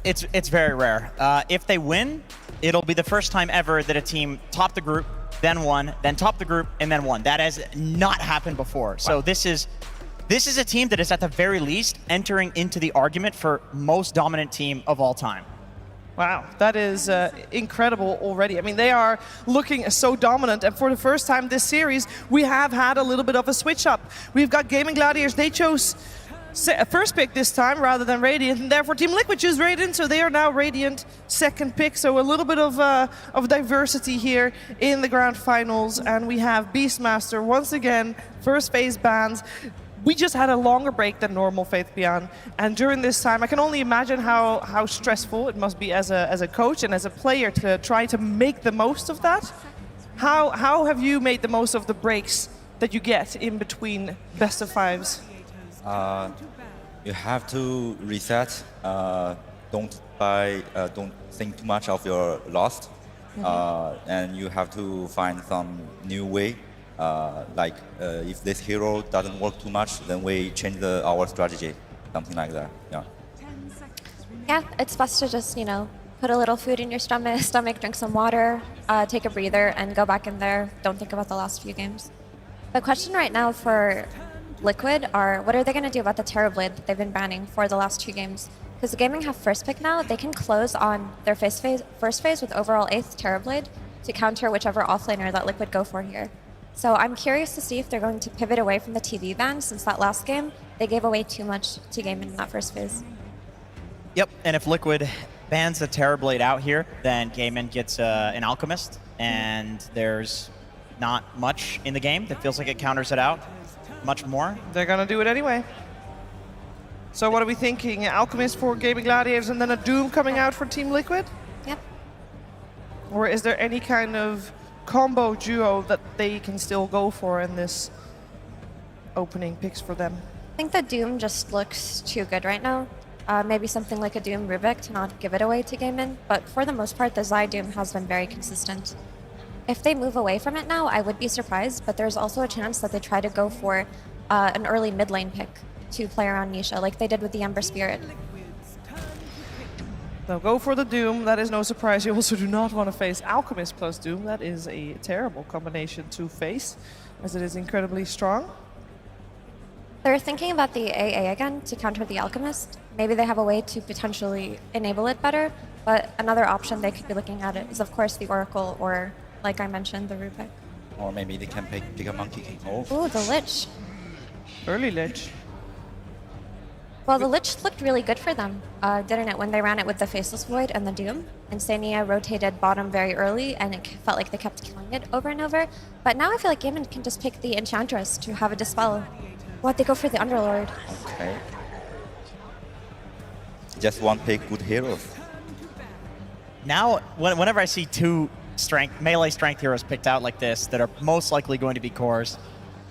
It's very rare. If they win, it'll be the first time ever that a team topped the group, then won, then topped the group, and then won. That has not happened before. So this is a team that is at the very least entering into the argument for most dominant team of all time. Wow, that is incredible already. I mean, they are looking so dominant, and for the first time this series, we have had a little bit of a switch up. We've got Gaimin Gladiators. They chose first pick this time rather than Radiant, and therefore Team Liquid chose Radiant, so they are now Radiant second pick. So a little bit of diversity here in the grand finals, and we have Beastmaster once again, first phase bans. We just had a longer break than normal, Faith Beyond, and during this time, I can only imagine how stressful it must be as a coach and as a player to try to make the most of that. How have you made the most of the breaks that you get in between best of fives? You have to reset. Don't think too much of your loss, and you have to find some new way. If this hero doesn't work too much, then we change our strategy, something like that. Yeah. Yeah, it's best to just, put a little food in your stomach, drink some water, take a breather, and go back in there. Don't think about the last few games. The question right now for Liquid are, what are they going to do about the Terrorblade that they've been banning for the last 2 games? Because the Gaimin have first pick now, they can close on their first phase with overall 8th Terrorblade to counter whichever offlaner that Liquid go for here. So I'm curious to see if they're going to pivot away from the TV ban, since that last game, they gave away too much to Gaimin in that first phase. Yep, and if Liquid bans the Terrorblade out here, then Gaimin gets an Alchemist, and there's not much in the game that feels like it counters it out much more. They're going to do it anyway. So what are we thinking? Alchemist for Gaimin Gladiators and then a Doom coming out for Team Liquid? Yep. Or is there any kind of combo duo that they can still go for in this opening picks for them? I think the Doom just looks too good right now. Maybe something like a Doom Rubik to not give it away to Gaimin, but for the most part, the Zai Doom has been very consistent. If they move away from it now, I would be surprised, but there's also a chance that they try to go for an early mid lane pick to play around Nisha, like they did with the Ember Spirit. They'll go for the Doom, that is no surprise. You also do not want to face Alchemist plus Doom. That is a terrible combination to face, as it is incredibly strong. They're thinking about the AA again to counter the Alchemist. Maybe they have a way to potentially enable it better, but another option they could be looking at it is, of course, the Oracle, or, like I mentioned, the Rubik. Or maybe they can pick a Monkey King. Ooh, the Lich. Early Lich. Well, the Lich looked really good for them, didn't it, when they ran it with the Faceless Void and the Doom? Insania rotated bottom very early, and it felt like they kept killing it over and over. But now I feel like Gaimin can just pick the Enchantress to have a Dispel. What, they go for the Underlord? Okay. Just one pick good heroes. Now, whenever I see 2 melee strength heroes picked out like this that are most likely going to be cores,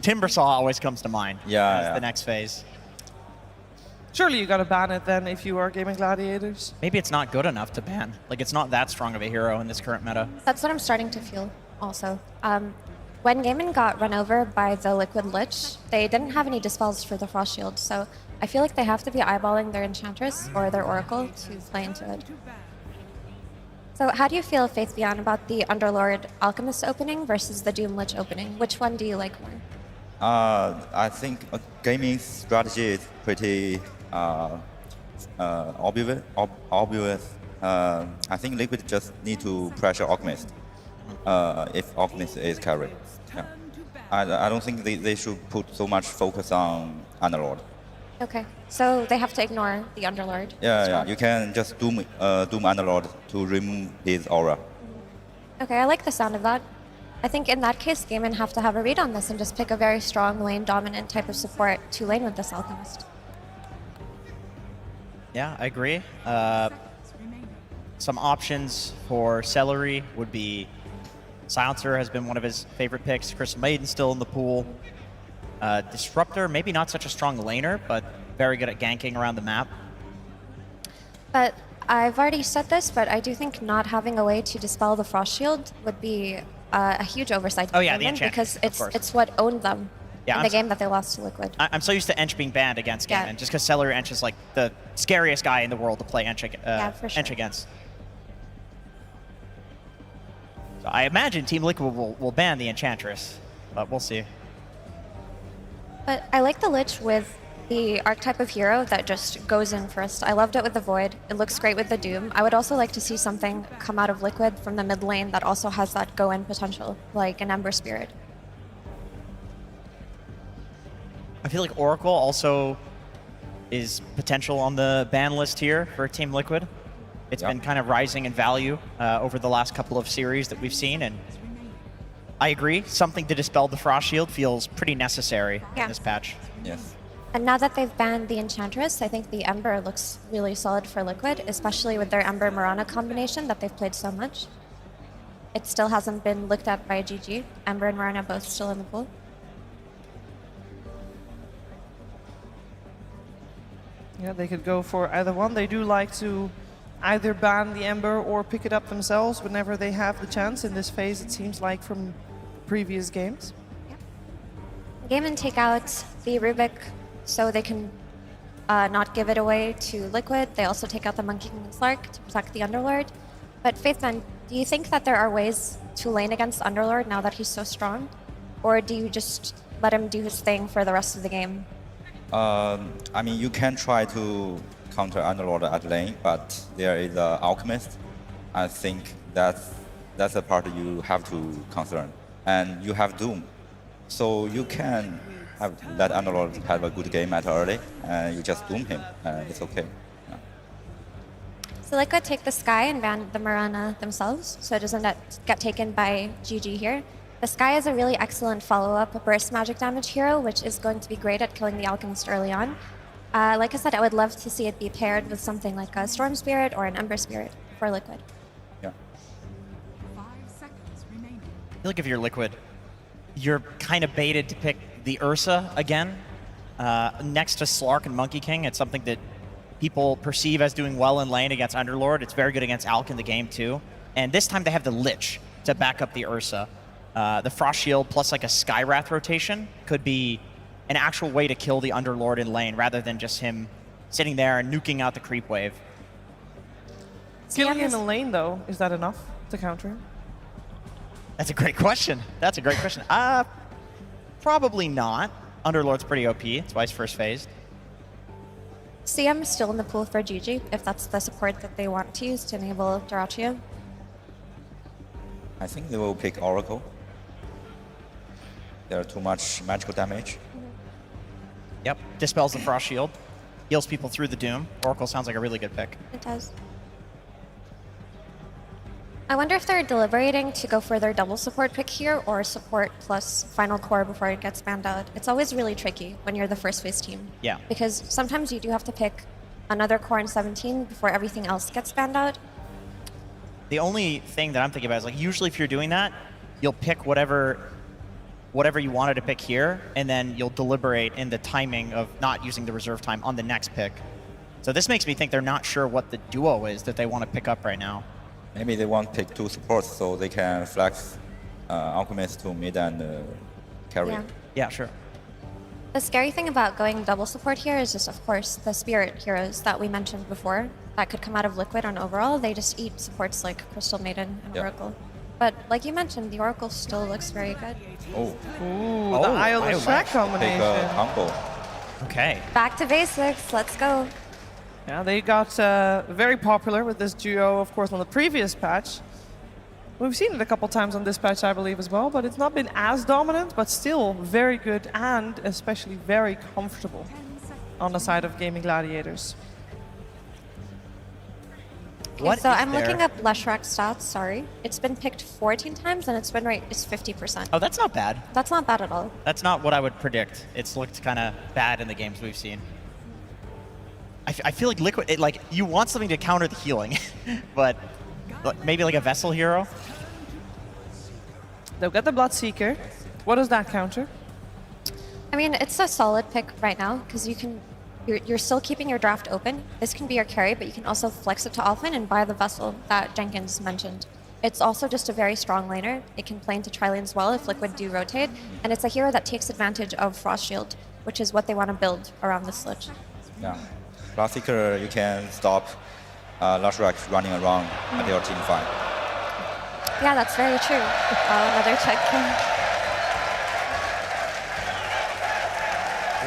Timbersaw always comes to mind as the next phase. Surely you gotta ban it then if you are Gaimin Gladiators. Maybe it's not good enough to ban. Like, it's not that strong of a hero in this current meta. That's what I'm starting to feel also. When Gaimin got run over by the Liquid Lich, they didn't have any dispels for the Frost Shield, so I feel like they have to be eyeballing their Enchantress or their Oracle to play into it. So how do you feel, Faith Beyond, about the Underlord Alchemist opening versus the Doom Lich opening? Which one do you like more? I think Gaimin's strategy is pretty obvious. I think Liquid just need to pressure Alchemist if Alchemist is carried. Yeah. I don't think they should put so much focus on Underlord. Okay, so they have to ignore the Underlord. Yeah. You can just Doom Underlord to remove his aura. Okay, I like the sound of that. I think in that case, Gaimin have to have a read on this and just pick a very strong lane dominant type of support to lane with this Alchemist. Yeah, I agree. Some options for Celery would be Silencer has been one of his favorite picks. Crystal Maiden still in the pool. Disruptor, maybe not such a strong laner, but very good at ganking around the map. But I've already said this, but I do think not having a way to dispel the Frost Shield would be a huge oversight. Oh yeah, the enchantment, because it's what owned them Yeah, in the game that they lost to Liquid. I'm so used to Ench being banned against Yeah. Gaimin, just because Celery Ench is like the scariest guy in the world to play Ench, For sure. Ench against. So I imagine Team Liquid will ban the Enchantress, but we'll see. But I like the Lich with the archetype of hero that just goes in first. I loved it with the Void. It looks great with the Doom. I would also like to see something come out of Liquid from the mid lane that also has that go-in potential, like an Ember Spirit. I feel like Oracle also is potential on the ban list here for Team Liquid. It's been kind of rising in value over the last couple of series that we've seen, and I agree. Something to dispel the Frost Shield feels pretty necessary in this patch. Yes. And now that they've banned the Enchantress, I think the Ember looks really solid for Liquid, especially with their Ember Mirana combination that they've played so much. It still hasn't been looked at by GG. Ember and Mirana both still in the pool. Yeah, they could go for either one. They do like to either ban the Ember or pick it up themselves whenever they have the chance. In this phase, it seems like from previous games. Gaimin take out the Rubik so they can not give it away to Liquid. They also take out the Monkey King and Slark to protect the Underlord. But Faithman, do you think that there are ways to lane against Underlord now that he's so strong? Or do you just let him do his thing for the rest of the game? I mean, you can try to counter Underlord at lane, but there is an Alchemist. I think that's the part you have to concern. And you have Doom. So you can have that Underlord have a good game at early, and you just Doom him, and it's okay. Yeah. So Liquid take the Sky and ban the Mirana themselves, so it doesn't get taken by GG here. The Sky is a really excellent follow-up burst magic damage hero, which is going to be great at killing the Alchemist early on. Like I said, I would love to see it be paired with something like a Storm Spirit or an Ember Spirit for Liquid. Yeah. 5 seconds remaining. I feel like if you're Liquid, you're kind of baited to pick the Ursa again. Next to Slark and Monkey King, it's something that people perceive as doing well in lane against Underlord. It's very good against Alk in the game too. And this time they have the Lich to back up the Ursa. The Frost Shield plus like a Skywrath rotation could be an actual way to kill the Underlord in lane rather than just him sitting there and nuking out the creep wave. Killing in the lane, though, is that enough to counter him? That's a great question. That's a great question. Probably not. Underlord's pretty OP. It's why he's first phased. CM is still in the pool for GG, if that's the support that they want to use to enable Durachio. I think they will pick Oracle. There are too much magical damage. Yep. Dispels the Frost Shield. Heals people through the Doom. Oracle sounds like a really good pick. It does. I wonder if they're deliberating to go for their double support pick here or support plus final core before it gets banned out. It's always really tricky when you're the first phase team. Yeah. Because sometimes you do have to pick another core in 17 before everything else gets banned out. The only thing that I'm thinking about is like usually if you're doing that, you'll pick whatever you wanted to pick here, and then you'll deliberate in the timing of not using the reserve time on the next pick. So this makes me think they're not sure what the duo is that they want to pick up right now. Maybe they want to pick 2 supports so they can flex Alchemist to mid and carry. Yeah. Yeah, sure. The scary thing about going double support here is just, of course, the spirit heroes that we mentioned before that could come out of Liquid on overall. They just eat supports like Crystal Maiden and Yeah. Oracle. But like you mentioned, the Oracle still looks very good. Oh, Ooh, Oh, the Isle Isle of of Shrek pick combination. combo. Okay. Back to basics, let's go. Yeah, they got very popular with this duo, of course, on the previous patch. We've seen it a couple times on this patch, I believe, as well, but it's not been as dominant, but still very good and especially very comfortable on the side of Gaming Gladiators. What So is I'm looking there- up Leshrak's stats, sorry. It's been picked 14 times and its win rate is 50%. Oh, that's not bad. That's not bad at all. That's not what I would predict. It's looked kind of bad in the games we've seen. I feel like Liquid, like you want something to counter the healing, but maybe like a Vessel hero. They'll get the Bloodseeker. What does that counter? I mean, it's a solid pick right now because you're still keeping your draft open. This can be your carry, but you can also flex it to offlane and buy the Vessel that Jenkins mentioned. It's also just a very strong laner. It can play into tri-lanes well if Liquid do rotate, and it's a hero that takes advantage of Frost Shield, which is what they want to build around this Lich. Yeah. Classicer, you can stop Lashrak running around at your team fight. Yeah, that's very true. Another check.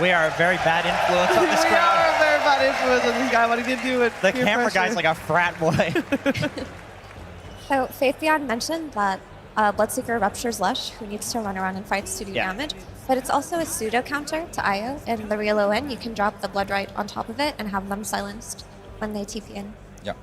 We are a very bad influence on this We crowd. are a very bad influence on this guy. What he can do it. The camera guy's like a frat boy. So Faith Beyond mentioned that Bloodseeker ruptures Lush, who needs to run around and fights to do Yeah. damage. But it's also a pseudo counter to Io. In the real ON, you can drop the Blood Right on top of it and have them silenced when they TP in. Yeah.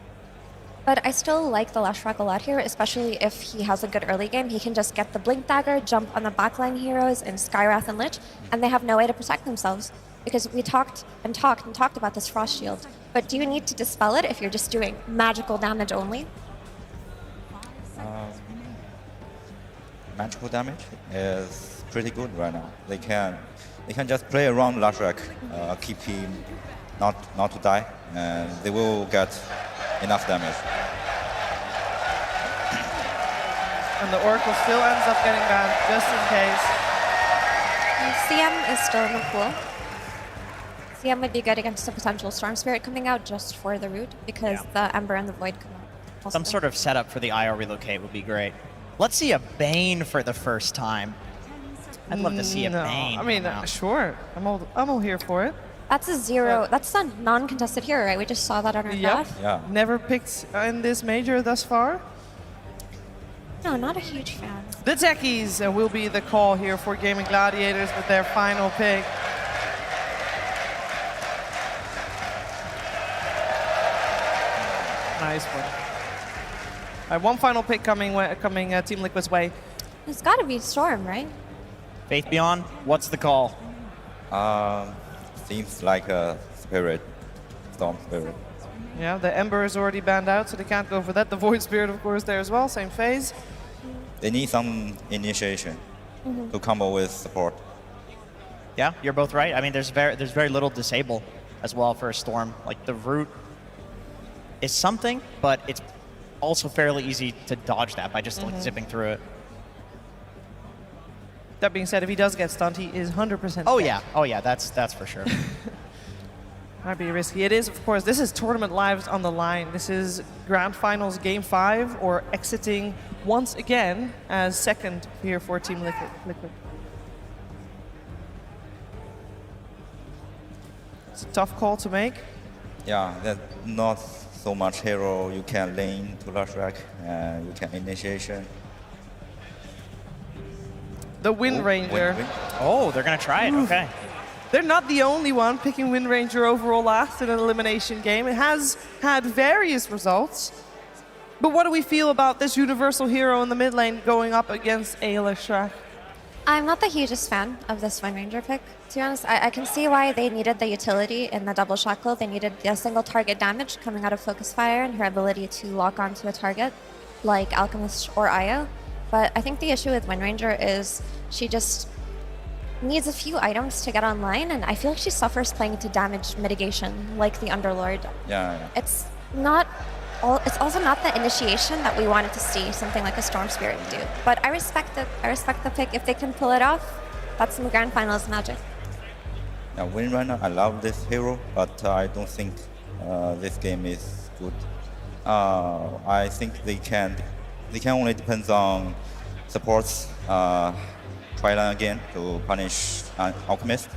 But I still like the Lashrak a lot here, especially if he has a good early game. He can just get the Blink Dagger, jump on the backline heroes in Skywrath and Lich, and they have no way to protect themselves. Because we talked about this Frost Shield. But do you need to dispel it if you're just doing magical damage only? Magical damage is pretty good right now. They can just play around Lashrak, keep him not to die, and they will get enough damage. And the Oracle still ends up getting banned, just in case. CM is still in the pool. CM would be good against a potential Storm Spirit coming out just for the root, because the Ember and the Void come out. Some sort of setup for the IO relocate would be great. Let's see a Bane for the first time. I'd love to see a No, Bane. I mean, come out. sure. I'm all here for it. That's a zero. That's a non-contested hero, right? We just saw that on our graph. Yeah. Never picked in this major thus far. No, not a huge fan. The techies will be the call here for Gaimin Gladiators with their final pick. Nice one. All right, one final pick coming Team Liquid's way. It's got to be Storm, right? Faith Beyond, what's the call? Seems like a spirit, storm spirit. Yeah, the Ember is already banned out, so they can't go for that. The Void Spirit, of course, there as well, same phase. They need some initiation to combo with support. Yeah, you're both right. I mean, there's very little disable as well for a Storm. Like the root is something, but it's also fairly easy to dodge that by just like zipping through it. That being said, if he does get stunned, he is 100% Oh dead. yeah, that's for sure. Might be risky. It is, of course. This is tournament lives on the line. This is Grand Finals Game 5, or exiting once again as second here for Team Liquid. It's a tough call to make. Yeah, there's not so much hero you can lane to Lashrak, and you can initiation. The Wind Ranger. Win. Oh, they're gonna try it. Okay. They're not the only one picking Wind Ranger overall last in an elimination game. It has had various results. But what do we feel about this universal hero in the mid lane going up against a Lashrak? I'm not the hugest fan of this Wind Ranger pick. To be honest, I can see why they needed the utility in the double shackle. They needed the single target damage coming out of Focus Fire and her ability to lock onto a target like Alchemist or Io. But I think the issue with Wind Ranger is she just needs a few items to get online, and I feel like she suffers playing into damage mitigation like the Underlord. Yeah. It's also not the initiation that we wanted to see something like a Storm Spirit do. But I respect it. I respect the pick. If they can pull it off, that's some Grand Finals magic. Now, Wind Runner, I love this hero, but I don't think this game is good. I think they can only depend on supports. Try line again to punish Alchemist.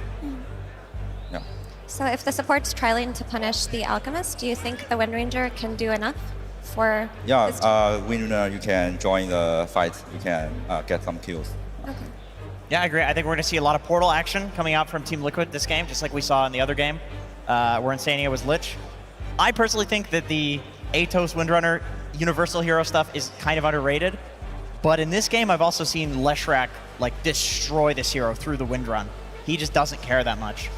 Yeah. So if the supports trying to punish the Alchemist, do you think the Wind Ranger can do enough for his team? Yeah, Wind Runner, you can join the fight. You can get some kills. Okay. Yeah, I agree. I think we're going to see a lot of portal action coming out from Team Liquid this game, just like we saw in the other game, where Insania was Lich. I personally think that the Atos Windrunner universal hero stuff is kind of underrated, but in this game, I've also seen Leshrak like destroy this hero through the Windrun. He just doesn't care that much.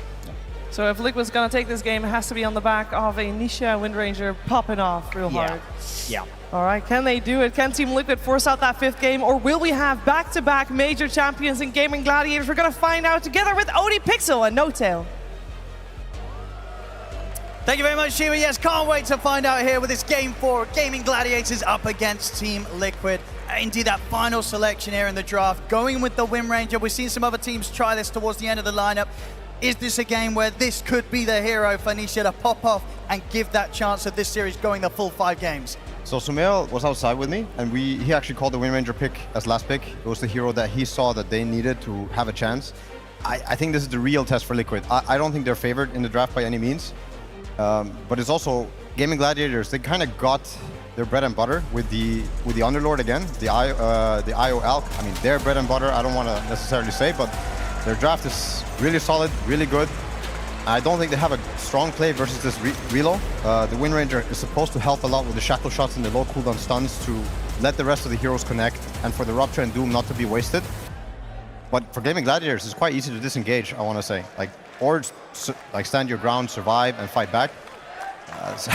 So if Liquid's going to take this game, it has to be on the back of a Nisha Wind Ranger popping off real hard. Yeah. All right, can they do it? Can Team Liquid force out that fifth game, or will we have back-to-back major champions in Gaimin Gladiators? We're going to find out together with Odie Pixel and No Tail. Thank you very much, Shiva. Yes, can't wait to find out here with this Game 4, Gaming Gladiators up against Team Liquid. Indeed, that final selection here in the draft, going with the Wind Ranger. We've seen some other teams try this towards the end of the lineup. Is this a game where this could be the hero for Nisha to pop off and give that chance of this series going the full 5 games? So Sumail was outside with me, and he actually called the Wind Ranger pick as last pick. It was the hero that he saw that they needed to have a chance. I think this is the real test for Liquid. I don't think they're favored in the draft by any means, but it's also Gaming Gladiators. They kind of got their bread and butter with the Underlord again, the IO Alk. I mean, their bread and butter. I don't want to necessarily say, but their draft is really solid, really good. I don't think they have a strong play versus this reload. The Wind Ranger is supposed to help a lot with the shackle shots and the low cooldown stuns to let the rest of the heroes connect, and for the Rupture and Doom not to be wasted. But for Gaming Gladiators, it's quite easy to disengage, I want to say. Or stand your ground, survive, and fight back. So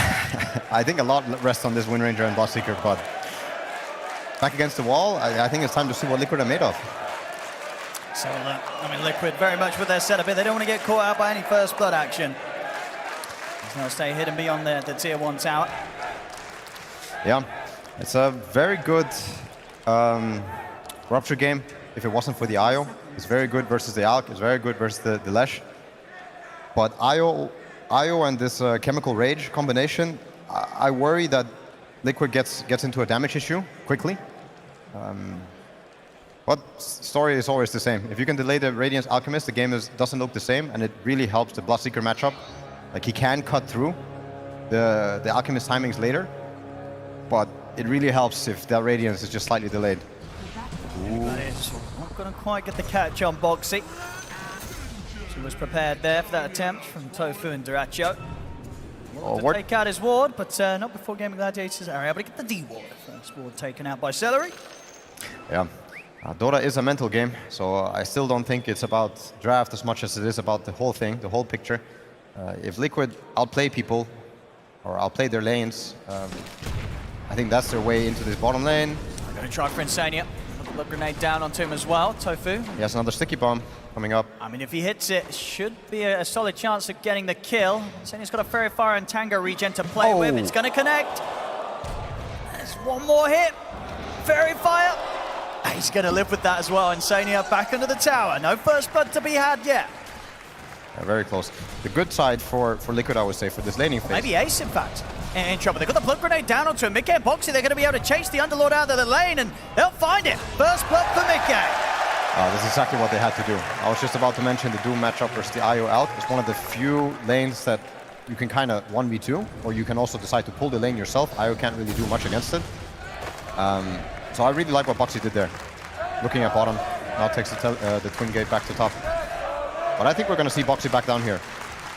I think a lot rests on this Wind Ranger and Boss Seeker, but back against the wall, I think it's time to see what Liquid are made of. So, I mean, Liquid very much with their setup here. They don't want to get caught out by any first blood action. So they'll stay hidden beyond the tier 1 tower. Yeah, it's a very good Rupture game. If it wasn't for the IO, it's very good versus the Alk. It's very good versus the Lesh. But IO and this Chemical Rage combination, I worry that Liquid gets into a damage issue quickly. But story is always the same. If you can delay the Radiance Alchemist, the game doesn't look the same, and it really helps the Bloodseeker matchup. He can cut through the Alchemist timings later, but it really helps if that Radiance is just slightly delayed. That is not going to quite get the catch on Boxy. She was prepared there for that attempt from Tofu and Duracho. To take out his ward, but not before Gaming Gladiators are able to get the D ward. First ward taken out by Celery. Yeah. Dota is a mental game, so I still don't think it's about draft as much as it is about the whole thing, the whole picture. If Liquid outplay people, or outplay their lanes, I think that's their way into this bottom lane. I'm going to try for Insania. Blood grenade down onto him as well, Tofu. He has another sticky bomb coming up. I mean, if he hits it, should be a solid chance of getting the kill. Insania's got a Fairy Fire and Tango regen to play with. It's going to connect. There's one more hit. Fairy Fire. He's going to live with that as well. Insania back into the tower. No first blood to be had yet. Yeah, very close. The good side for Liquid, I would say, for this laning phase. Maybe Ace, in fact, in trouble. They've got the blood grenade down onto him. Mickey and Boxy, they're going to be able to chase the Underlord out of the lane, and they'll find it. First blood for Mickey. That's exactly what they had to do. I was just about to mention the Doom matchup versus the IO Alk. It's one of the few lanes that you can kind of 1v2, or you can also decide to pull the lane yourself. IO can't really do much against it. So I really like what Boxy did there. Looking at bottom, now takes the Twin Gate back to top. But I think we're going to see Boxy back down here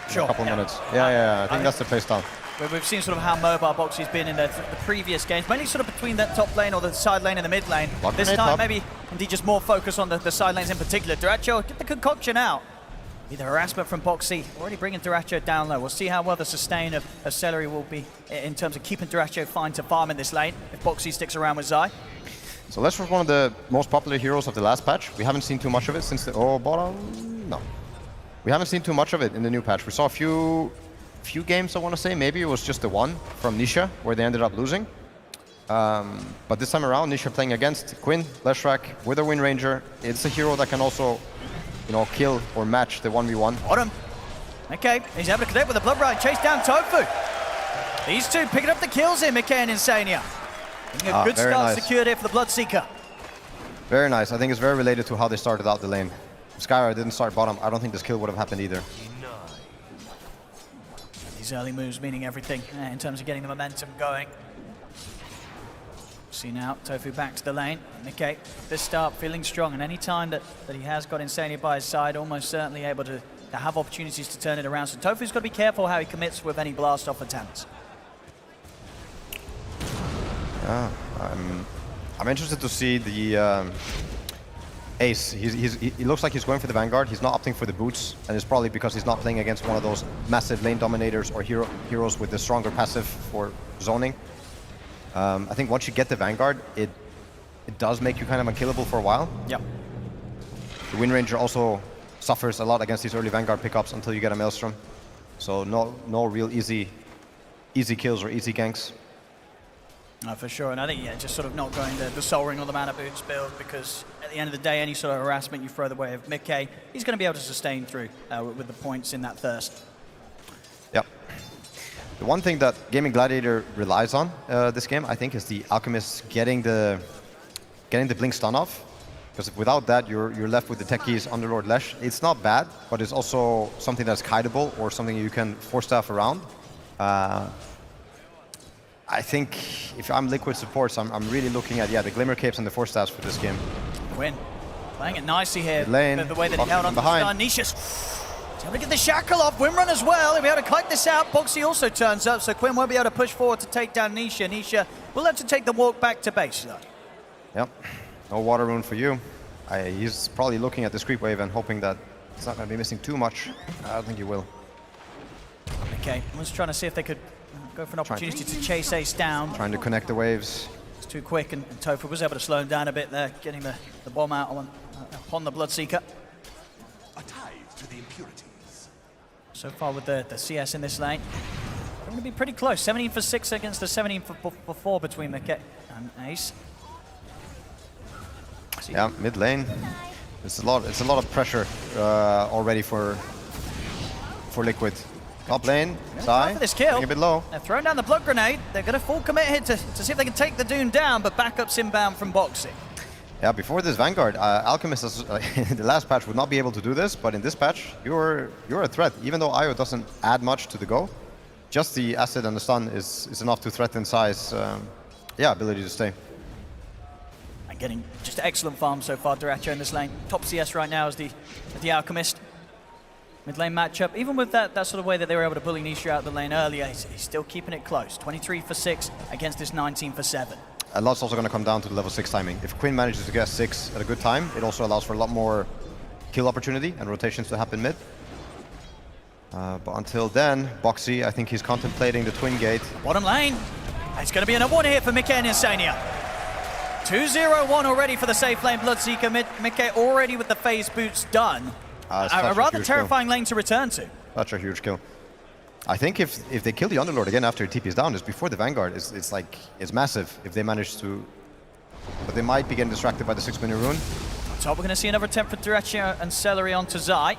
in a couple of minutes. Yeah, I think that's the play style. We've seen sort of how mobile Boxy's been in the previous games, mainly sort of between that top lane or the side lane and the mid lane. This time, maybe indeed just more focus on the side lanes in particular. Duracho, get the concoction out. The harassment from Boxy, already bringing Duracho down low. We'll see how well the sustain of Celery will be in terms of keeping Duracho fine to farm in this lane if Boxy sticks around with Zai. So Lesh was one of the most popular heroes of the last patch. We haven't seen too much of it since the... bottom? No. We haven't seen too much of it in the new patch. We saw a few games, I want to say. Maybe it was just the one from Nisha, where they ended up losing. But this time around, Nisha playing against Quinn, Leshrac, with a Wind Ranger. It's a hero that can also, kill or match the 1v1. Bottom. Okay, he's able to connect with the Blood Ride, chase down Tofu. These two picking up the kills here, Mickey and Insania. A good start secured here for the Bloodseeker. Very nice. I think it's very related to how they started out the lane. If Skyra didn't start bottom, I don't think this kill would have happened either. These early moves meaning everything in terms of getting the momentum going. See now, Tofu back to the lane. Mickey, this start feeling strong, and any time that he has got Insania by his side, almost certainly able to have opportunities to turn it around. So Tofu's got to be careful how he commits with any blast-off attempts. Yeah, I'm interested to see the Ace. He looks like he's going for the Vanguard. He's not opting for the boots, and it's probably because he's not playing against one of those massive lane dominators or heroes with the stronger passive for zoning. I think once you get the Vanguard, it does make you kind of unkillable for a while. Yep. The Wind Ranger also suffers a lot against these early Vanguard pickups until you get a Maelstrom. So no real easy kills or easy ganks. For sure, and I think, yeah, just sort of not going the Soul Ring or the Mana Boots build, because at the end of the day, any sort of harassment you throw the way of Mickey, he's going to be able to sustain through with the points in that Thirst. Yep. The one thing that Gaimin Gladiator relies on this game, I think, is the Alchemist getting the Blink stun off. Because without that, you're left with the techies, Underlord, Lesh. It's not bad, but it's also something that's kiteable or something you can force staff around. I think if I'm Liquid supports, I'm really looking at, the Glimmer Capes and the Force Staffs for this game. Quinn playing it nicely here. Lane, the way that he held on to behind. the stun. Nisha's able to get the shackle off. Wimrun as well. He'll be able to kite this out. Boxy also turns up, so Quinn won't be able to push forward to take down Nisha. Nisha will have to take the walk back to base, though. Yep. No water rune for you. He's probably looking at this creep wave and hoping that it's not going to be missing too much. I don't think he will. Okay, I was trying to see if they could go for an opportunity to chase Ace down. Trying to connect the waves. It's too quick, and Tofu was able to slow him down a bit there, getting the bomb out upon the Bloodseeker. A tithe to the impurities. So far with the CS in this lane, they're going to be pretty close. 17 for 6 against the 17 for 4 between Mickey and Ace. Yeah, mid lane. It's a lot of pressure already for Liquid. Top lane, Sai, for this kill. a bit low. They're throwing down the blood grenade. They're going to full commit here to see if they can take the Dune down, but backup's inbound from Boxy. Yeah, before this Vanguard, Alchemist in the last patch would not be able to do this, but in this patch, you're a threat. Even though Io doesn't add much to the go, just the acid and the stun is enough to threaten Sai's ability to stay. And getting just excellent farm so far, Duracho in this lane. Top CS right now is the Alchemist. Mid lane matchup, even with that sort of way that they were able to bully Nisha out the lane earlier, he's still keeping it close. 23 for 6 against this 19 for 7. A lot's also going to come down to the level 6 timing. If Quinn manages to get 6 at a good time, it also allows for a lot more kill opportunity and rotations to happen mid. But until then, Boxy, I think he's contemplating the Twin Gate. Bottom lane, it's going to be another one here for Mickey and Insania. 2-0-1 already for the safe lane Bloodseeker. Mickey already with the phase boots done. A rather terrifying lane to return to. Such a huge kill. I think if they kill the Underlord again after TP is down, it's before the Vanguard. It's massive if they manage to. But they might be getting distracted by the 6-minute rune. On top, we're going to see another attempt for Duracho and Celery onto Zai.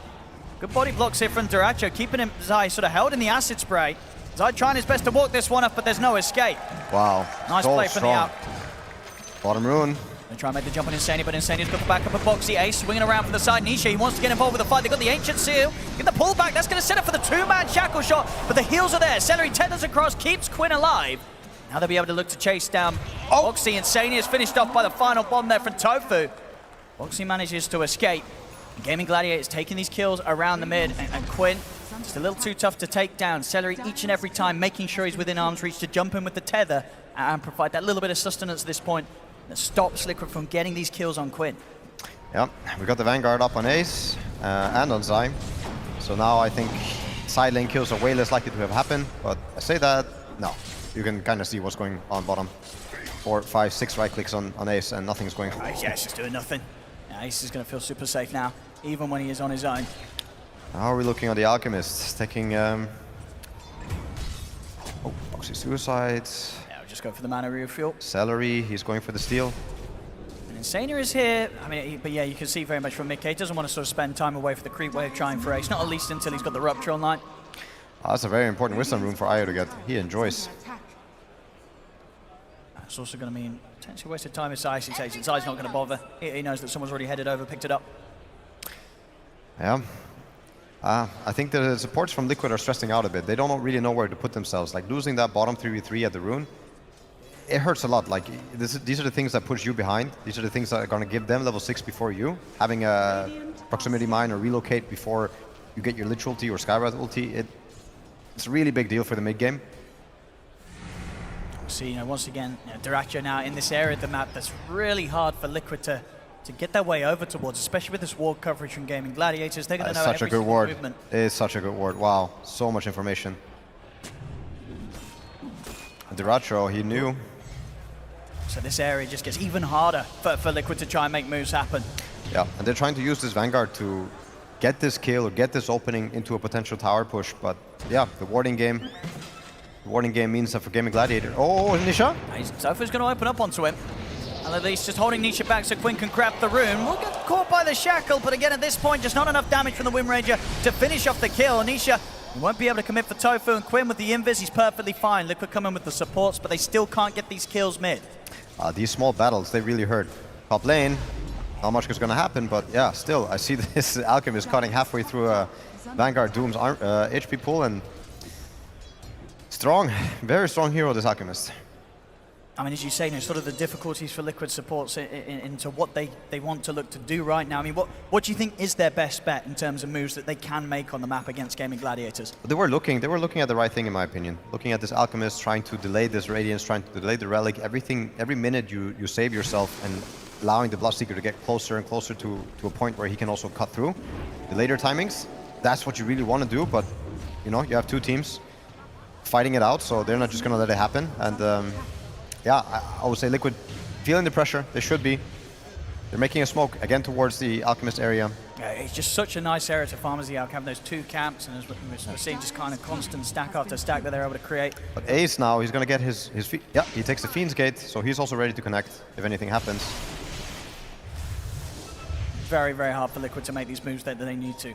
Good body blocks here from Duracho, keeping him, Zai sort of held in the acid spray. Zai trying his best to walk this one up, but there's no escape. Wow. Nice play from the out. Bottom rune. They try and make the jump on Insania, but Insania's got the back up of Boxy. Ace swinging around from the side. Nisha, he wants to get involved with the fight. They've got the Ancient Seal. Get the pullback. That's going to set up for the 2-man shackle shot, but the heals are there. Celery tethers across, keeps Quinn alive. Now they'll be able to look to chase down Boxy. Insania's finished off by the final bomb there from Tofu. Boxy manages to escape. Gaimin Gladiators taking these kills around the mid, and Quinn just a little too tough to take down. Celery each and every time making sure he's within arm's reach to jump in with the tether and provide that little bit of sustenance at this point that stops Liquid from getting these kills on Quinn. Yeah, we got the Vanguard up on Ace and on Zai. So now I think side lane kills are way less likely to have happened, but I say that, no. You can kind of see what's going on bottom. 4, 5, 6 right clicks on Ace and nothing's going on. Yeah, it's just doing nothing. Yeah, Ace is going to feel super safe now, even when he is on his own. Now we're looking on the Alchemist, taking... Boxy Suicides. Just go for the mana refuel. Celery, he's going for the steal. And Insania is here. I mean, but yeah, you can see very much from Mickey. He doesn't want to sort of spend time away for the creep wave trying for Ace, not at least until he's got the Rupture online. That's a very important wisdom rune for Io to get. He enjoys. It's also going to mean potentially wasted time if Ice takes it. Zai's not going to bother. He knows that someone's already headed over, picked it up. Yeah. I think the supports from Liquid are stressing out a bit. They don't really know where to put themselves. Like losing that bottom 3v3 at the rune, it hurts a lot. Like these are the things that push you behind. These are the things that are going to give them level 6 before you. Having a proximity mine or relocate before you get your Lich ulti or Skywrath ulti, it's a really big deal for the mid game. See, once again, Duracho now in this area of the map that's really hard for Liquid to get their way over towards, especially with this ward coverage from Gaimin Gladiators. They're going to know such a every good single ward. movement. It is such a good ward. Wow, so much information. Duracho, he knew. So this area just gets even harder for Liquid to try and make moves happen. Yeah, and they're trying to use this Vanguard to get this kill or get this opening into a potential tower push. But yeah, the warding game means that for Gaimin Gladiator. Oh, Nisha? Sofa's going to open up onto him. And at least just holding Nisha back so Quinn can grab the rune. We'll get caught by the shackle, but again at this point, just not enough damage from the Wind Ranger to finish off the kill. Nisha won't be able to commit for Tofu, and Quinn with the invis, he's perfectly fine. Liquid coming with the supports, but they still can't get these kills mid. These small battles, they really hurt. Top lane, not much is going to happen, but yeah, still, I see this Alchemist cutting halfway through Vanguard Doom's HP pool, and strong, very strong hero, this Alchemist. I mean, as you say, sort of the difficulties for Liquid supports into what they want to look to do right now. I mean, what do you think is their best bet in terms of moves that they can make on the map against Gaimin Gladiators? They were looking at the right thing, in my opinion. Looking at this Alchemist, trying to delay this Radiance, trying to delay the Relic. Every minute you save yourself and allowing the Bloodseeker to get closer and closer to a point where he can also cut through. The later timings, that's what you really want to do, but you know, you have two teams fighting it out, so they're not just going to let it happen. And yeah, I would say Liquid feeling the pressure. They should be. They're making a smoke again towards the Alchemist area. Yeah, it's just such a nice area to farm as the Alch, having those two camps, and as we're seeing just kind of constant stack after stack that they're able to create. But Ace now, he's going to get his yeah, he takes the Fiend's Gate, so he's also ready to connect if anything happens. Very, very hard for Liquid to make these moves that they need to.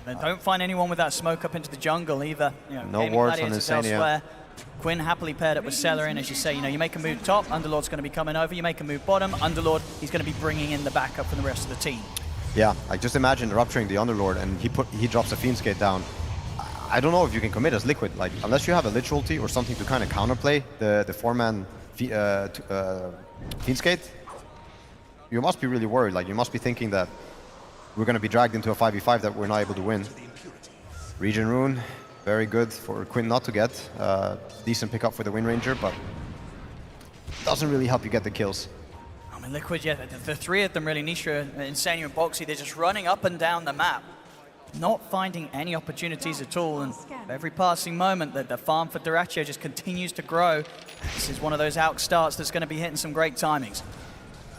They don't find anyone with that smoke up into the jungle either. You know, no wards on elsewhere. Quinn happily paired up with Celerin, as you say. You know, you make a move top, Underlord's going to be coming over. You make a move bottom, Underlord, he's going to be bringing in the backup from the rest of the team. Yeah, I just imagine rupturing the Underlord and he drops the Fiend's Gate down. I don't know if you can commit as Liquid, like unless you have a Lich ulti or something to kind of counterplay the four-man Fiend's Gate. You must be really worried. Like you must be thinking that we're going to be dragged into a 5v5 that we're not able to win. Regen Rune, very good for Quinn not to get. Decent pickup for the Wind Ranger, but doesn't really help you get the kills. I mean, Liquid, yeah, the three of them really, Nisha, Insania and Boxy, they're just running up and down the map, not finding any opportunities at all, and every passing moment that the farm for Dyrachyo just continues to grow. This is one of those out starts that's going to be hitting some great timings.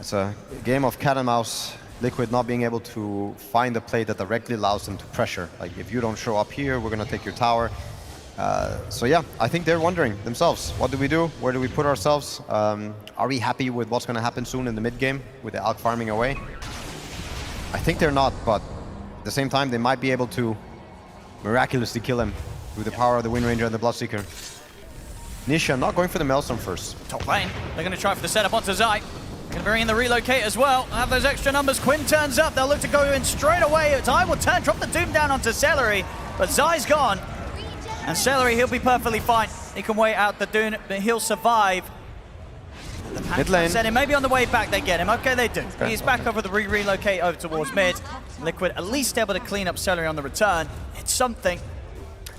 It's a game of cat and mouse. Liquid not being able to find a play that directly allows them to pressure. Like, if you don't show up here, we're going to take your tower. So yeah, I think they're wondering themselves, what do we do? Where do we put ourselves? Are we happy with what's going to happen soon in the mid game with the Alch farming away? I think they're not, but at the same time, they might be able to miraculously kill him through the power of the Wind Ranger and the Bloodseeker. Nisha not going for the Maelstrom first. Top lane, they're going to try for the setup onto Zai. Going to bring in the relocate as well. Have those extra numbers. Quinn turns up. They'll look to go in straight away. Zai will turn, drop the Doom down onto Celery, but Zai's gone. And Celery, he'll be perfectly fine. He can wait out the Doom, but he'll survive. Mid lane. Said him. Maybe on the way back they get him. Okay, they do. Okay. He's back over the relocate over towards mid. Liquid at least able to clean up Celery on the return. It's something.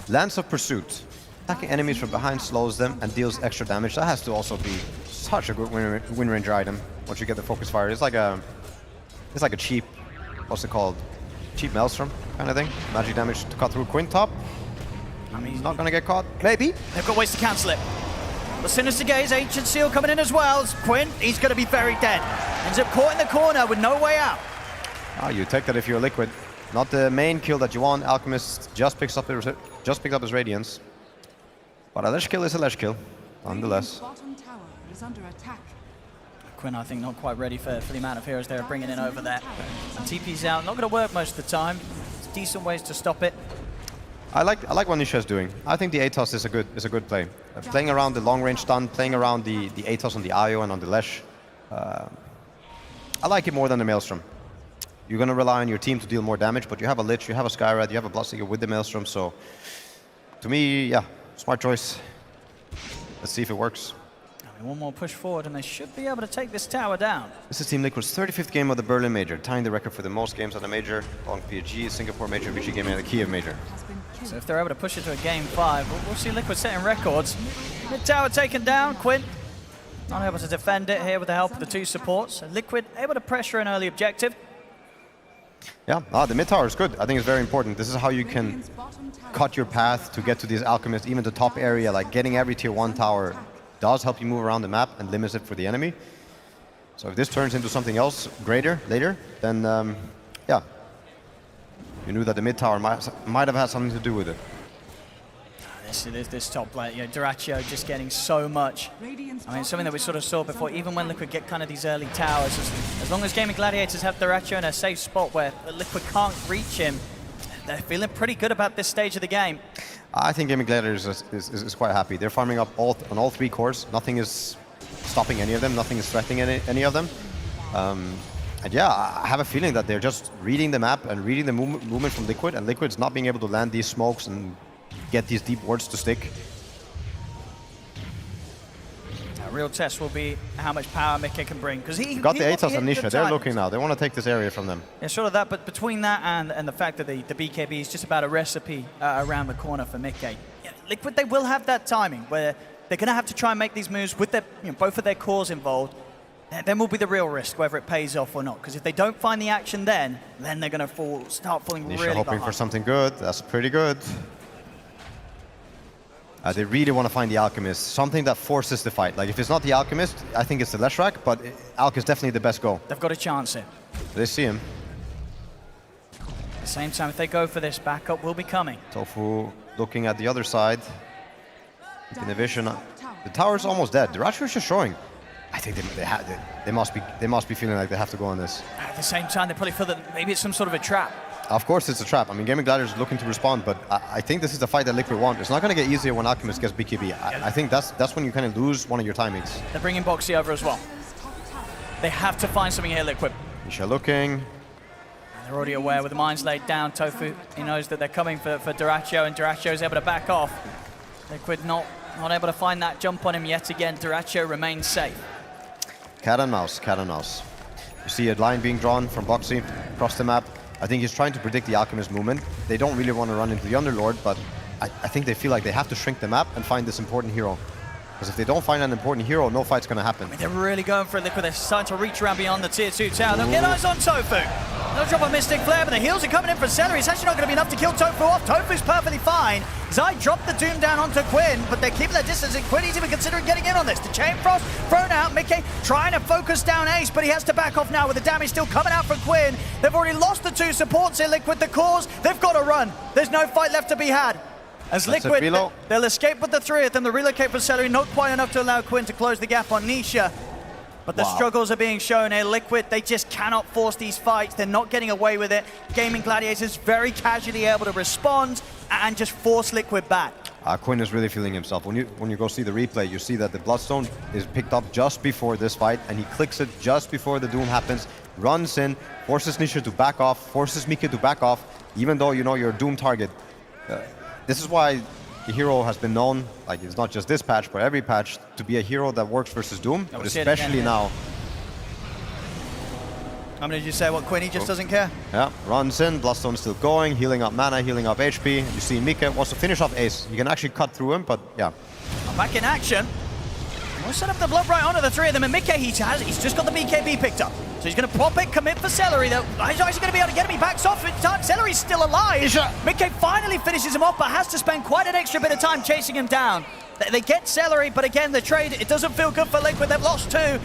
Lance of Pursuit. Attacking enemies from behind slows them and deals extra damage. That has to also be such a good Wind Ranger item once you get the focus fire. It's like a cheap, what's it called? Cheap Maelstrom kind of thing. Magic damage to cut through Quinn top. I mean, he's not going to get caught. Maybe. They've got ways to cancel it. The Sinister Gaze, Ancient Seal coming in as well. Quinn, he's going to be very dead. Ends up caught in the corner with no way out. You take that if you're Liquid. Not the main kill that you want. Alchemist just picked up his Radiance. But a Lich kill is a Lich kill, nonetheless. Bottom tower is under attack. Quinn, I think, not quite ready for the amount of heroes they're bringing in over there. And TP's out, not going to work most of the time. There's decent ways to stop it. I like what Nisha's doing. I think the Atos is a good play. Playing around the long range stun, playing around the Atos on the IO and on the Lesh. I like it more than the Maelstrom. You're going to rely on your team to deal more damage, but you have a Lich, you have a Skyrad, you have a Bloodseeker with the Maelstrom, so to me, yeah, smart choice. Let's see if it works. One more push forward and they should be able to take this tower down. This is Team Liquid's 35th game of the Berlin Major, tying the record for the most games on a major, along PSG, Singapore Major, VG Gaming, and the Kiev Major. So if they're able to push it to a game 5, we'll see Liquid setting records. Mid tower taken down, Quinn not able to defend it here with the help of the two supports. And Liquid able to pressure an early objective. Yeah, the mid tower is good. I think it's very important. This is how you can cut your path to get to these Alchemists, even the top area, like getting every tier 1 tower does help you move around the map and limits it for the enemy. So if this turns into something else greater later, then yeah, You knew that the mid tower might have had something to do with it. This top lane, Dyrachyo just getting so much. I mean, something that we sort of saw before, even when Liquid get kind of these early towers, as long as Gaimin Gladiators have Dyrachyo in a safe spot where Liquid can't reach him, they're feeling pretty good about this stage of the game. I think Gaimin Gladiators is quite happy. They're farming up on all 3 cores. Nothing is stopping any of them. Nothing is threatening any of them. And yeah, I have a feeling that they're just reading the map and reading the movement from Liquid, and Liquid's not being able to land these smokes and get these deep wards to stick. A real test will be how much power Mickey can bring, because he got the he Atos and hit Nisha. the They're timings. looking now. They want to take this area from them. Yeah, sort of that, but between that and the fact that the BKB is just about a recipe around the corner for Mickey. Yeah, Liquid, they will have that timing where they're going to have to try and make these moves with their, both of their cores involved. Then will be the real risk, whether it pays off or not. Because if they don't find the action then they're going to start falling Nisha really hoping behind. for something good. That's pretty good. They really want to find the Alchemist, something that forces the fight. Like if it's not the Alchemist, I think it's the Leshrac, but Alch is definitely the best go. They've got a chance here. They see him. At the same time, if they go for this, backup will be coming. Tofu looking at the other side. In the vision, the tower's almost dead. Dyrachyo is just showing. I think they must be feeling like they have to go on this. At the same time, they probably feel that maybe it's some sort of a trap. Of course it's a trap. I mean, Gaimin Gladiators is looking to respond, but I think this is the fight that Liquid want. It's not going to get easier when Alchemist gets BKB. I think that's when you kind of lose one of your timings. They're bringing Boxy over as well. They have to find something here, Liquid. Nisha looking. They're already aware with the mines laid down. Tofu, he knows that they're coming for Dyrachyo, and Dyrachyo is able to back off. Liquid not able to find that jump on him yet again. Dyrachyo remains safe. Cat and mouse, cat and mouse. You see a line being drawn from Boxy across the map. I think he's trying to predict the Alchemist movement. They don't really want to run into the Underlord, but I think they feel like they have to shrink the map and find this important hero. Because if they don't find an important hero, no fight's going to happen. I mean, they're really going for it, Liquid. They're starting to reach around beyond the tier 2 tower. They'll get eyes on Tofu. They'll drop a Mystic Flare, but the heals are coming in for Celery. It's actually not going to be enough to kill Tofu off. Tofu's perfectly fine. Zai dropped the Doom down onto Quinn, but they're keeping their distance, and Quinn is even considering getting in on this. The Chain Frost thrown out. Mickey trying to focus down Ace, but he has to back off now with the damage still coming out from Quinn. They've already lost the 2 supports here, Liquid. The cores, they've got to run. There's no fight left to be had. As That's Liquid, a they'll escape with the 3 of them. The relocate for Celery, not quite enough to allow Quinn to close the gap on Nisha. But the struggles are being shown here. Liquid, they just cannot force these fights. They're not getting away with it. Gaimin Gladiators very casually able to respond and just force Liquid back. Quinn is really feeling himself. When you go see the replay, you see that the Bloodstone is picked up just before this fight, and he clicks it just before the Doom happens, runs in, forces Nisha to back off, forces Mika to back off, even though you know you're a Doom target. This is why the hero has been known, like it's not just this patch, but every patch, to be a hero that works versus Doom, but especially now. I mean, did you say what, Quinn, he just doesn't care? Yeah, runs in, Bloodstone still going, healing up mana, healing up HP. You see Mika wants to finish off Ace. You can actually cut through him, but yeah. Back in action. We'll set up the blood right onto the 3 of them, and Mickey, he's just got the BKB picked up. So he's going to pop it, commit for Celery, though. He's actually going to be able to get him. He backs off in time. Celery's still alive. Mickey finally finishes him off, but has to spend quite an extra bit of time chasing him down. They get Celery, but again, the trade, it doesn't feel good for Liquid. They've lost 2.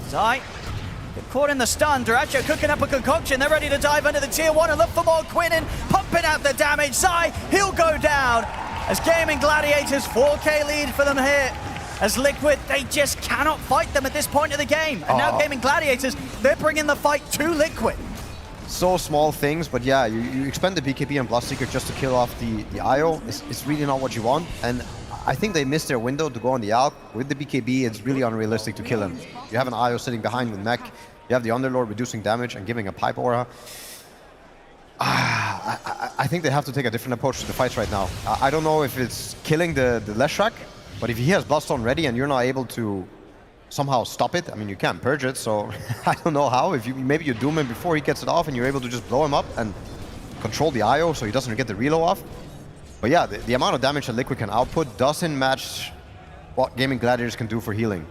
Zai get caught in the stun. Dyrachyo cooking up a concoction. They're ready to dive under the tier 1 and look for more Quinn and pumping out the damage. Zai, he'll go down. As Gaimin Gladiators, 4K lead for them here. As Liquid, they just cannot fight them at this point of the game. And now Gaimin Gladiators, they're bringing the fight to Liquid. So small things, but yeah, you expend the BKB and Bloodseeker just to kill off the IO. It's really not what you want. And I think they missed their window to go on the Alch. With the BKB, it's really unrealistic to kill him. You have an IO sitting behind with mech. You have the Underlord reducing damage and giving a pipe aura. I think they have to take a different approach to the fights right now. I don't know if it's killing the Leshrac, but if he has Bloodstone ready and you're not able to somehow stop it, I mean, you can't purge it, so I don't know how. If maybe you doom him before he gets it off and you're able to just blow him up and control the IO so he doesn't get the reload off. But yeah, the amount of damage that Liquid can output doesn't match what Gaimin Gladiators can do for healing.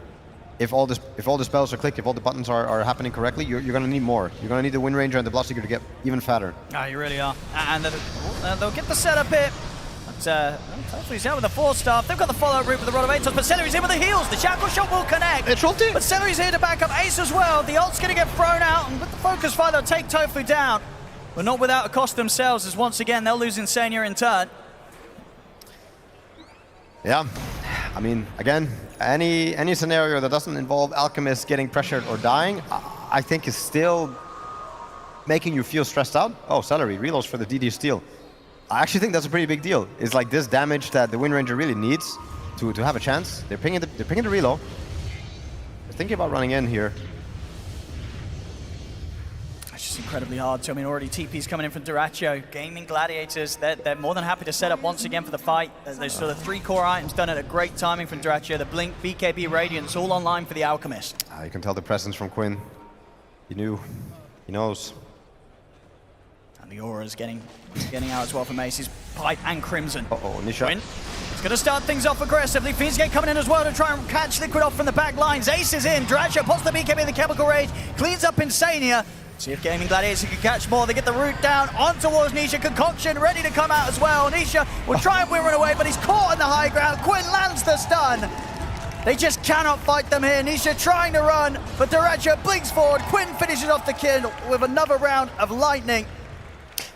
If all the spells are clicked, if all the buttons are happening correctly, you're going to need more. You're going to need the Wind Ranger and the Bloodseeker to get even fatter. Oh, you really are. And they'll get the setup here. But hopefully he's out with the 4-star. They've got the follow-up route with the Rod of Atos, but Celery's in with the heals. The Shackle Shot will connect. But Celery's here to back up Ace as well. The ult's going to get thrown out, and with the focus fire, they'll take Tofu down. But not without a cost themselves, as once again they'll lose Insania in turn. Yeah, I mean, again, any scenario that doesn't involve Alchemist getting pressured or dying, I think is still making you feel stressed out. Oh, Celery, reloads for the DD steal. I actually think that's a pretty big deal. It's like this damage that the Wind Ranger really needs to have a chance. They're pinging the reload. They're thinking about running in here. It's just incredibly hard too. I mean, already TP's coming in from Dyrachyo. Gaimin Gladiators, they're more than happy to set up once again for the fight. There's sort of 3 core items done at a great timing from Dyrachyo. The Blink, BKB, Radiance, all online for the Alchemist. You can tell the presence from Quinn. He knew. He knows. And the aura's getting out as well from Mace's Pipe and Crimson. Uh-oh, Nisha. Quinn is going to start things off aggressively. Fiendskate coming in as well to try and catch Liquid off from the back lines. Ace is in. Dyrachyo pops the BKB in the Chemical Rage. Cleans up Insania. See if Gaimin Gladiators can catch more. They get the root down on towards Nisha. Concoction ready to come out as well. Nisha will try and win away, but he's caught on the high ground. Quinn lands the stun. They just cannot fight them here. Nisha trying to run, but Dyrachyo blinks forward. Quinn finishes off the kill with another round of lightning.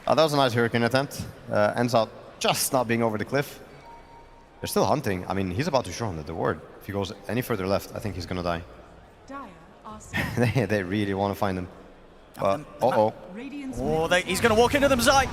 Oh, that was a nice Hurricane attempt. Ends up just not being over the cliff. They're still hunting. I mean, he's about to show him the word. If he goes any further left, I think he's going to die. Dire are They really want to find him. Uh-oh. Radiant's He's going to walk into them, Zai.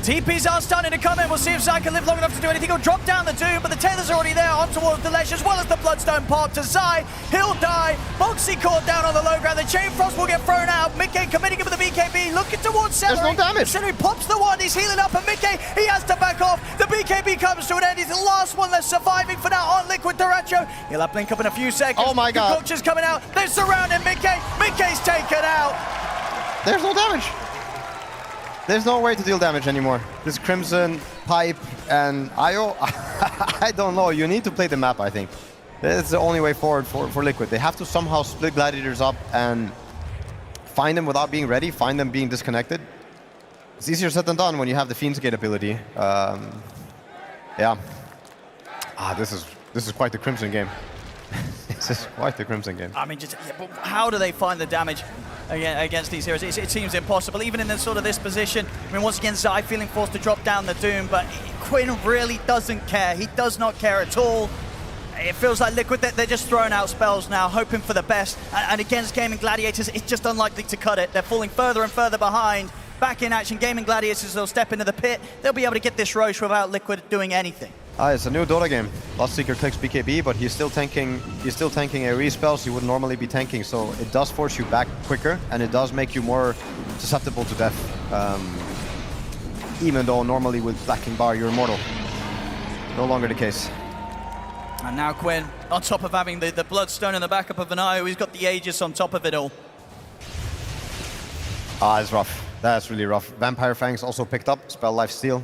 TPs are starting to come in. We'll see if Zai can live long enough to do anything. He'll drop down the Doom, but the Taylor's already there on towards the Lesh, as well as the Bloodstone pop to Zai. He'll die. Boxy caught down on the low ground. The Chain Frost will get thrown out. Mickey committing him with the BKB, looking towards Celery. There's no damage. Celery pops the one. He's healing up, and Mickey, he has to back off. The BKB comes to an end. He's the last one that's surviving for now on Liquid. Dyrachyo. He'll have Blink up in a few seconds. Oh my God. Concoction coming out. They're surrounding Mickey. Mickey's taken out. There's no damage. There's no way to deal damage anymore. This Crimson, Pipe, and IO, I don't know. You need to play the map, I think. It's the only way forward for Liquid. They have to somehow split Gladiators up and find them without being ready, find them being disconnected. It's easier said than done when you have the Fiendskate ability. Yeah. This is quite the Crimson game. This is quite the Crimson game. I mean, but how do they find the damage against these heroes? It seems impossible, even in this position. I mean, once again, Zai feeling forced to drop down the Doom, but Quinn really doesn't care. He does not care at all. It feels like Liquid, they're just throwing out spells now, hoping for the best. And against Gaimin Gladiators, it's just unlikely to cut it. They're falling further and further behind. Back in action, Gaimin Gladiators will step into the pit. They'll be able to get this Roche without Liquid doing anything. It's a new Dota game. Lost-Seeker clicks BKB, but he's still tanking AoE spells he would normally be tanking, so it does force you back quicker, and it does make you more susceptible to death. Even though normally with Black King Bar you're immortal. No longer the case. And now Quinn, on top of having the Bloodstone and the backup of an IO, he's got the Aegis on top of it all. It's rough. That's really rough. Vampire Fangs also picked up Spell Life Steal.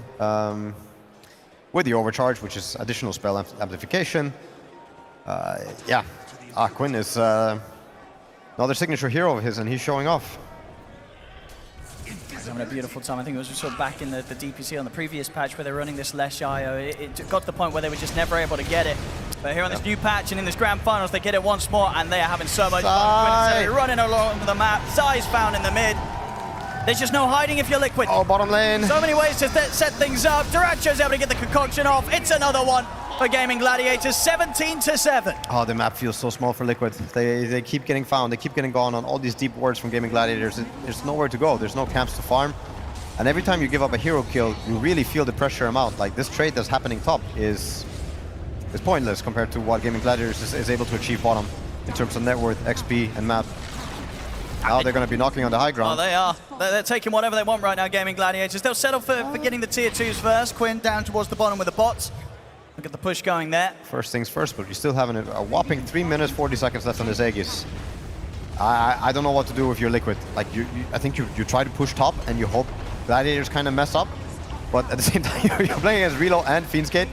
With the Overcharge, which is additional spell amplification. Yeah, Quinn is another signature hero of his, and he's showing off. He's having a beautiful time. I think it was sort of back in the DPC on the previous patch where they were running this Lesh IO. It got to the point where they were just never able to get it. But here on this new patch and in this grand finals, they get it once more, and they are having so much fun. Quinn running along the map. Zai's found in the mid. There's just no hiding if you're Liquid. Oh, bottom lane. So many ways to set things up. Dyrachyo's able to get the concoction off. It's another one for Gaimin Gladiators, 17-7. Oh, the map feels so small for Liquid. They keep getting found. They keep getting gone on all these deep wards from Gaimin Gladiators. There's nowhere to go. There's no camps to farm. And every time you give up a hero kill, you really feel the pressure amount. Like this trade that's happening top is pointless compared to what Gaimin Gladiators is able to achieve bottom in terms of net worth, XP, and map. Now they're going to be knocking on the high ground. Oh, they are. They're taking whatever they want right now, Gaimin Gladiators. They'll settle for getting the tier 2s first. Quinn down towards the bottom with the bots. Look at the push going there. First things first, but you still have a whopping 3 minutes, 40 seconds left on this Aegis. I don't know what to do if you're Liquid. Like I think you try to push top and you hope Gladiators kind of mess up. But at the same time, you're playing against Relo and Fiendskate.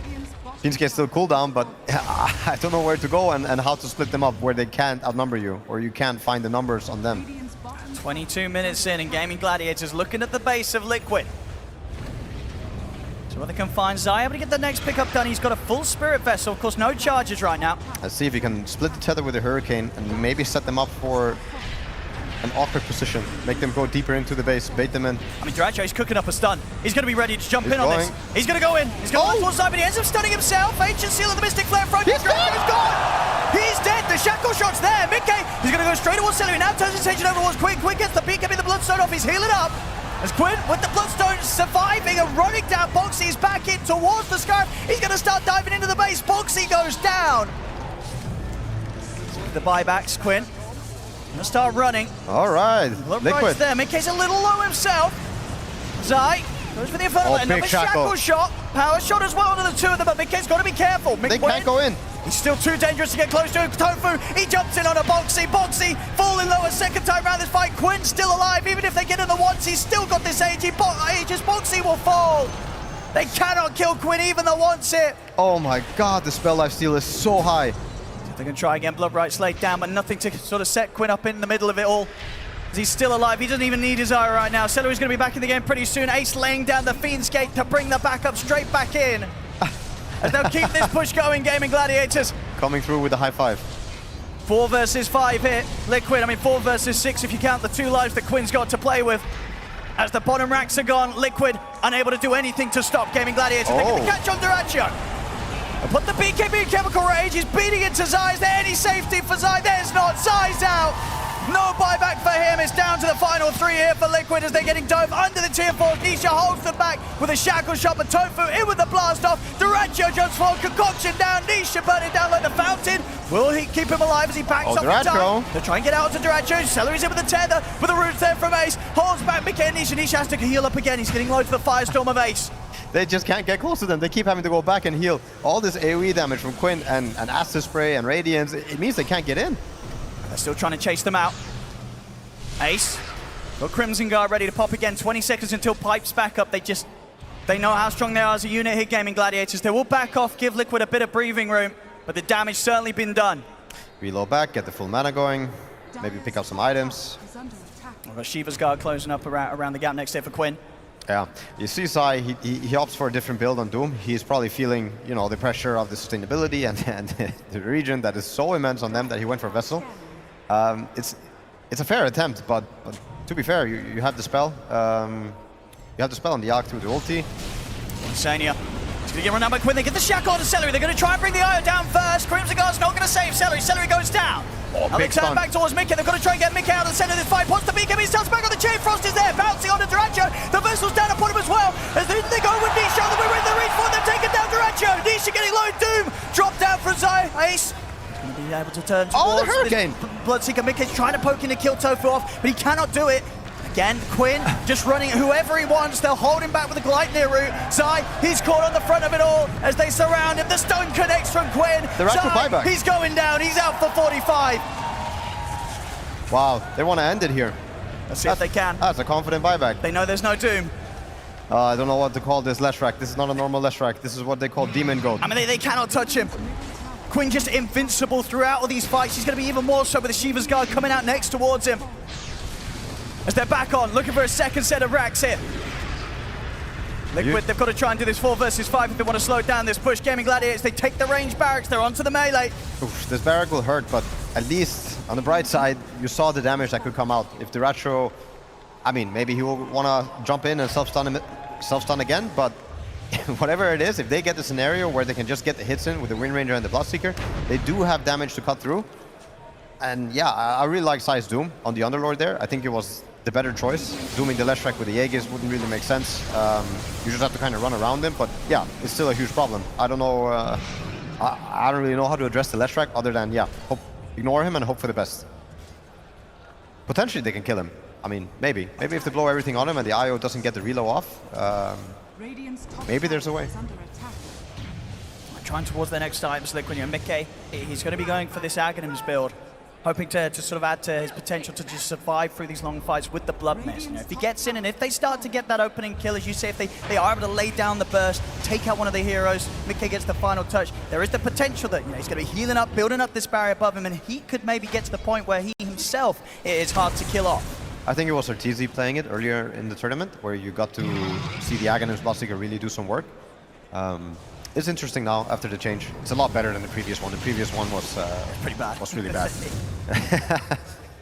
Fiendskate's still cooldown, but I don't know where to go and how to split them up where they can't outnumber you or you can't find the numbers on them. 22 minutes in, and Gaimin Gladiators looking at the base of Liquid. So whether they can find Zai able to get the next pickup done. He's got a full Spirit Vessel. Of course, no charges right now. Let's see if he can split the tether with the Hurricane and maybe set them up for an awkward position. Make them go deeper into the base, bait them in. I mean, Duracho's cooking up a stun. He's going to be ready to jump He's in on this. going. He's going to go in. He's going to go towards side, but he ends up stunning himself. Ancient Seal of the Mystic Flare front. He's Duracho's gone. He's dead. The shackle shot's there. Mickey, he's going to go straight towards Celery. Now turns his attention over towards Quinn. Quinn gets the beacon in the Bloodstone off. He's healing up. As Quinn, with the Bloodstone surviving and running down, Boxy's back in towards the Scarf. He's going to start diving into the base. Boxy goes down. The buybacks, Quinn. Gonna start running. All right, Look Liquid. right there. Mickey's a little low himself. Zai goes for the Infernal. Another big shackle shot. Power shot as well onto the two of them, but Mickey's got to be careful. They can't go in. He's still too dangerous to get close to. Tofu, he jumps in on a Boxy. Boxy falling low a second time around this fight. Quinn's still alive. Even if they get in the once, he's still got this age. Aegis Boxy will fall. They cannot kill Quinn even the once hit. Oh my god, the spell lifesteal is so high. They're going to try again. Bloodbright's laid down, but nothing to sort of set Quinn up in the middle of it all. He's still alive. He doesn't even need his eye right now. Celery's going to be back in the game pretty soon. Ace laying down the Fiend's Gate to bring the backup straight back in. As they'll keep this push going, Gaimin Gladiators. Coming through with a high five. 4 versus 5 hit. Liquid, I mean 4 versus 6 if you count the 2 lives that Quinn's got to play with. As the bottom racks are gone, Liquid unable to do anything to stop Gaimin Gladiators. They get the catch on Duracho. Put the BKB in Chemical Rage, he's beating into Zai. Is there any safety for Zai? There's not. Zai's out. No buyback for him. It's down to the final 3 here for Liquid as they're getting dove under the tier 4. Nisha holds them back with a shackle shot, but Tofu in with the blast off. Duracho jumps forward, concoction down. Nisha burning down like the fountain. Will he keep him alive as he backs off in time? They're trying to get out to Duracho. Celery's in with the tether, with the roots there from Ace. Holds back Mickey and Nisha. Nisha has to heal up again. He's getting low to the Firestorm of Ace. They just can't get close to them. They keep having to go back and heal. All this AoE damage from Quinn and Acid Spray and Radiance, it means they can't get in. They're still trying to chase them out. Ace, got Crimson Guard ready to pop again. 20 seconds until Pipe's back up. They know how strong they are as a unit here, Gaimin Gladiators. They will back off, give Liquid a bit of breathing room, but the damage certainly been done. Reload back, get the full mana going, maybe pick up some items. We've got Shiva's Guard closing up around the gap next here for Quinn. Yeah, you see Zai, he opts for a different build on Doom. He's probably feeling, you know, the pressure of the sustainability and the region that is so immense on them that he went for Vessel. It's a fair attempt, but to be fair, you have the spell. You have the spell on the Arc through the ulti. Insania. He's going to get run down by Quinn. They get the shackle to Celery. They're going to try and bring the Io down first. Crimson Guard's not going to save Celery. Celery goes down. Now they turn back towards Mickey. They've got to try and get Mickey out of the center of this fight. Wants the beacon. He starts back on the chain. Frost is there, bouncing onto Duracho. The Vessel's down upon him as well. As they go with Nisha. We're in the reach for them. Taking down Duracho. Nisha getting low. Doom. Drop down from Zai. Ace. Going to be able to turn towards the Hurricane. Bloodseeker. Mickey's trying to poke in to kill Tofu off, but he cannot do it. Again, Quinn just running whoever he wants. They'll hold him back with the Gleipnir route. Zai, he's caught on the front of it all as they surround him. The stone connects from Quinn. Zai, he's going down. He's out for 45. Wow, they want to end it here. Let's see if they can. That's a confident buyback. They know there's no Doom. I don't know what to call this Leshrac. This is not a normal Leshrac. This is what they call Demon Goat. I mean, they cannot touch him. Quinn just invincible throughout all these fights. He's going to be even more so with the Shiva's Guard coming out next towards him. As they're back on, looking for a second set of racks here. Liquid, they've got to try and do this 4 versus 5 if they want to slow down this push. Gaimin Gladiators, they take the range barracks, they're onto the melee. Oof, this barrack will hurt, but at least on the bright side, you saw the damage that could come out. If Duracho, I mean, maybe he will want to jump in and self-stun again, but whatever it is, if they get the scenario where they can just get the hits in with the Wind Ranger and the Bloodseeker, they do have damage to cut through. And yeah, I really like Zai's Doom on the Underlord there. I think it was the better choice. Dooming the Leshrac with the Aegis wouldn't really make sense. You just have to kind of run around him, but yeah, it's still a huge problem. I don't know, I don't really know how to address the Leshrac other than, yeah, ignore him and hope for the best. Potentially they can kill him. I mean, maybe. Maybe if they blow everything on him and the IO doesn't get the reload off, maybe there's a way. Trying towards their next items, Liquid, you know, Mickey, he's going to be going for this Aghanims build, hoping to sort of add to his potential to just survive through these long fights with the Blood Mist. You know, if he gets in and if they start to get that opening kill, as you say, if they are able to lay down the burst, take out one of the heroes, Mickey gets the final touch, there is the potential that, you know, he's going to be healing up, building up this barrier above him, and he could maybe get to the point where he himself is hard to kill off. I think it was Arteezy playing it earlier in the tournament, where you got to see the Aghanims Bloodseeker really do some work. It's interesting now after the change. It's a lot better than the previous one. The previous one was pretty bad. Was really bad.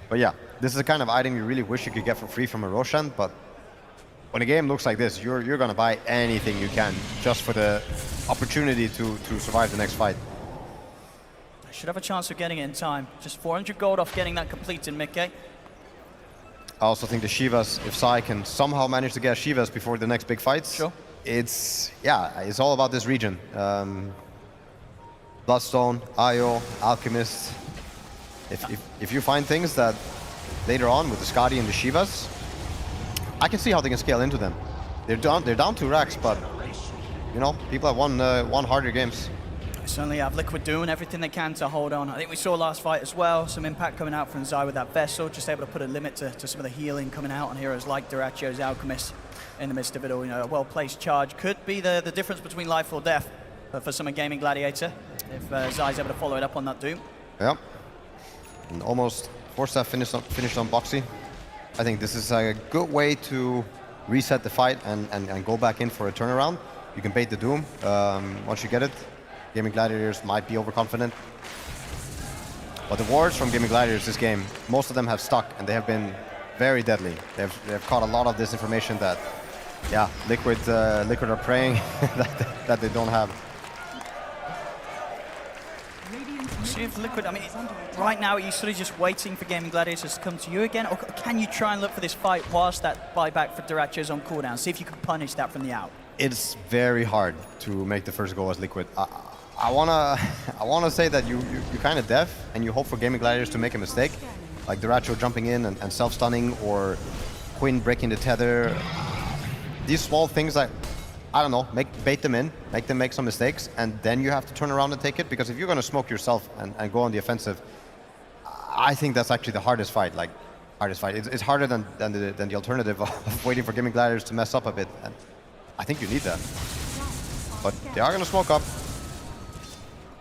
But yeah, this is the kind of item you really wish you could get for free from a Roshan, but when a game looks like this, you're gonna buy anything you can just for the opportunity to survive the next fight. I should have a chance of getting it in time. Just 400 gold off getting that completed, Mickey. I also think the Shivas, if Sai can somehow manage to get Shivas before the next big fights, Sure. it's all about this region. Bloodstone, Io, Alchemist. If you find things that later on with the Skadi and the Shivas, I can see how they can scale into them. They're down 2 racks, but you know, people have won harder games. They certainly have. Liquid doing everything they can to hold on. I think we saw last fight as well, some impact coming out from Zai with that Vessel, just able to put a limit to some of the healing coming out on heroes like Durachio's Alchemist in the midst of it all. You know, a well-placed charge could be the difference between life or death for some Gaimin Gladiator, if Zai's able to follow it up on that Doom. Yeah. And almost 4-step finished on Boxy. I think this is a good way to reset the fight and go back in for a turnaround. You can bait the Doom once you get it. Gaimin Gladiators might be overconfident. But the wards from Gaimin Gladiators this game, most of them have stuck and they have been very deadly. They've caught a lot of this information that, yeah, Liquid are praying that they don't have. See if Liquid, I mean, right now, are you sort of just waiting for Gaimin Gladiators to come to you again? Or can you try and look for this fight whilst that buyback for Durachio's on cooldown? See if you can punish that from the out. It's very hard to make the first goal as Liquid. I wanna say that you're kind of deaf and you hope for Gaimin Gladiators to make a mistake, like Durachio jumping in and self-stunning, or Quinn breaking the tether. These small things that, I don't know, bait them in, make them make some mistakes, and then you have to turn around and take it. Because if you're going to smoke yourself and go on the offensive, I think that's actually the hardest fight. Like, hardest fight. It's harder than the alternative of waiting for Gaimin Gladiators to mess up a bit. And I think you need that. But they are going to smoke up.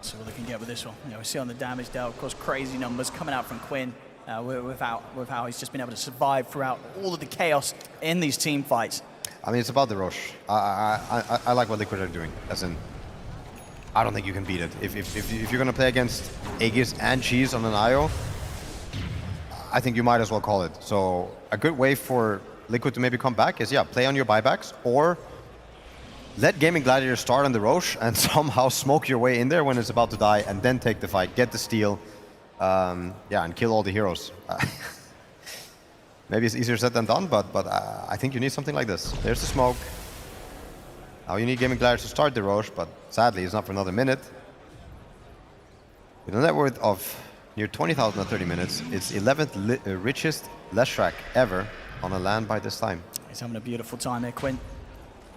So what they can get with this one. You know, we see on the damage dealt, of course, crazy numbers coming out from Quinn with how he's just been able to survive throughout all of the chaos in these team fights. I mean, it's about the Roche. I like what Liquid are doing. As in, I don't think you can beat it. If you're going to play against Aegis and Cheese on an IO, I think you might as well call it. So a good way for Liquid to maybe come back is, yeah, play on your buybacks, or let Gaimin Gladiator start on the Roche and somehow smoke your way in there when it's about to die, and then take the fight, get the steal, yeah, and kill all the heroes. Maybe it's easier said than done, but I think you need something like this. There's the smoke. Now you need Gaimin Gladiators to start the Roche, but sadly it's not for another minute. With a net worth of near 20,000 at 30 minutes, it's 11th richest Leshrac ever on a land by this time. He's having a beautiful time here, Quinn.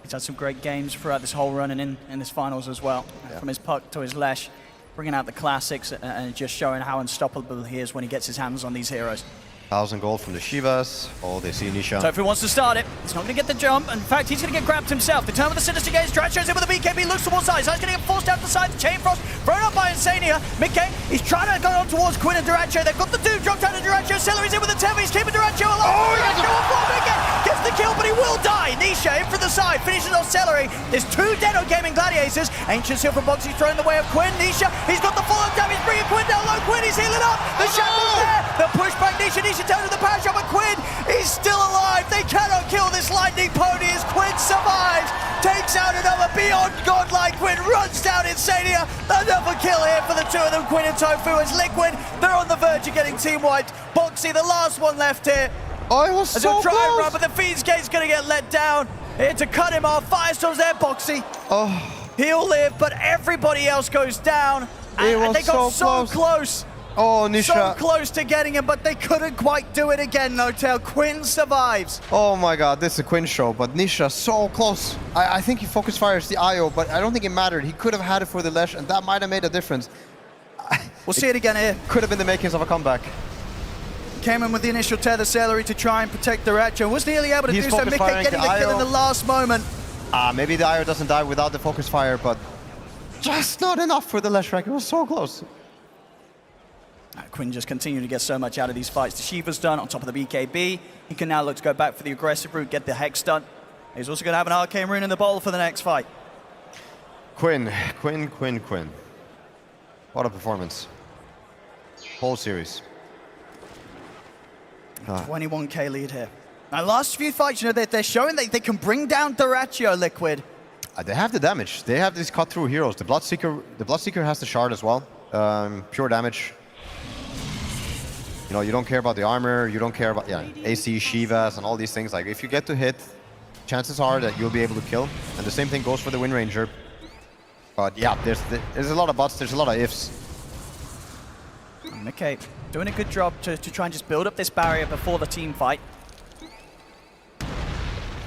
He's had some great games throughout this whole run and in this finals as well. Yeah. From his puck to his Lesh, bringing out the classics and just showing how unstoppable he is when he gets his hands on these heroes. 1,000 gold from the Shivas. Oh, they see Nisha. So if he wants to start it, he's not going to get the jump. In fact, he's going to get grabbed himself. The turn with the Sinister Gaze, Drat shows in with the BKB, looks towards side. He's going to get forced out the side. The Chain Frost thrown up by Insania. Mickey, he's trying to go on towards Quinn and Durachio. They've got the Doom dropped out of Durachio. Celery's in with the Temp. He's keeping Durachio alive. Oh, Durachio on board. Mickey gets the kill, but he will die. Nisha in from the side, finishes off Celery. There's 2 dead on Gaimin Gladiators. Ancient Seal from Boxy thrown in the way of Quinn. Nisha, he's got the follow-up damage, bringing Quinn down low. Quinn, he's healing up. The Shackle's there. The pushback. Nisha turns to the power shot. Quinn, he's still alive. They cannot kill this lightning pony as Quinn survives. Takes out another beyond godlike Quinn, runs down Insania. Another kill here for the 2 of them, Quinn and Tofu. As Liquid, they're on the verge of getting team wiped. Boxy, the last one left here. Oh, it was so close. Try and run, but the Fiend's Gate's going to get let down. Here to cut him off. Firestorm's there, Boxy. Oh. He'll live, but everybody else goes down. And they got so close. Oh, Nisha. So close to getting him, but they couldn't quite do it again, No-Tail. Quinn survives. Oh my god, this is a Quinn show, but Nisha so close. I think he focus fires the IO, but I don't think it mattered. He could have had it for the Lesh, and that might have made a difference. We'll see it again here. Could have been the makings of a comeback. Came in with the initial tether Celery to try and protect Durachio. Was nearly able to do so. Mickey getting the kill in the last moment. Maybe the IO doesn't die without the focus fire, but just not enough for the Leshrac. It was so close. Quinn just continuing to get so much out of these fights. The Shiva's done on top of the BKB. He can now look to go back for the aggressive route, get the Hex done. He's also going to have an Arcane Rune in the bowl for the next fight. Quinn. What a performance. Whole series. 21k lead here. Now, last few fights, you know, they're showing they can bring down Dyrachyo, Liquid. They have the damage. They have these cut-through heroes. The Bloodseeker has the shard as well. Pure damage. You know, you don't care about the armor. You don't care about AC, Shivas, and all these things. Like, if you get to hit, chances are that you'll be able to kill. And the same thing goes for the Wind Ranger. But yeah, there's a lot of buts. There's a lot of ifs. Okay, doing a good job to try and just build up this barrier before the team fight.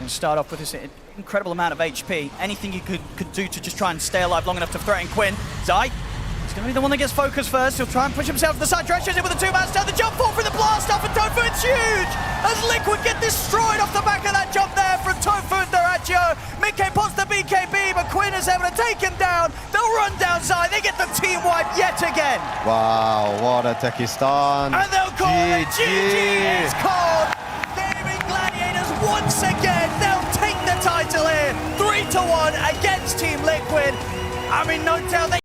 And start off with this incredible amount of HP. Anything you could do to just try and stay alive long enough to threaten Quinn. Zai, he's going to be the one that gets focused first. He'll try and push himself to the side. Dyrachyo's in with a two-man stand. The jump forward for the blast off, and Tofu, it's huge! As Liquid get destroyed off the back of that jump there from Tofu and Dyrachyo. Mickey pots the BKB, but Quinn is able to take him down. They'll run down Zai. They get the team wipe yet again. Wow, what a techie stun. And they'll call it GG. It's called. Gaimin Gladiators once again. They'll take the title here. 3-1 against Team Liquid. I mean, no doubt they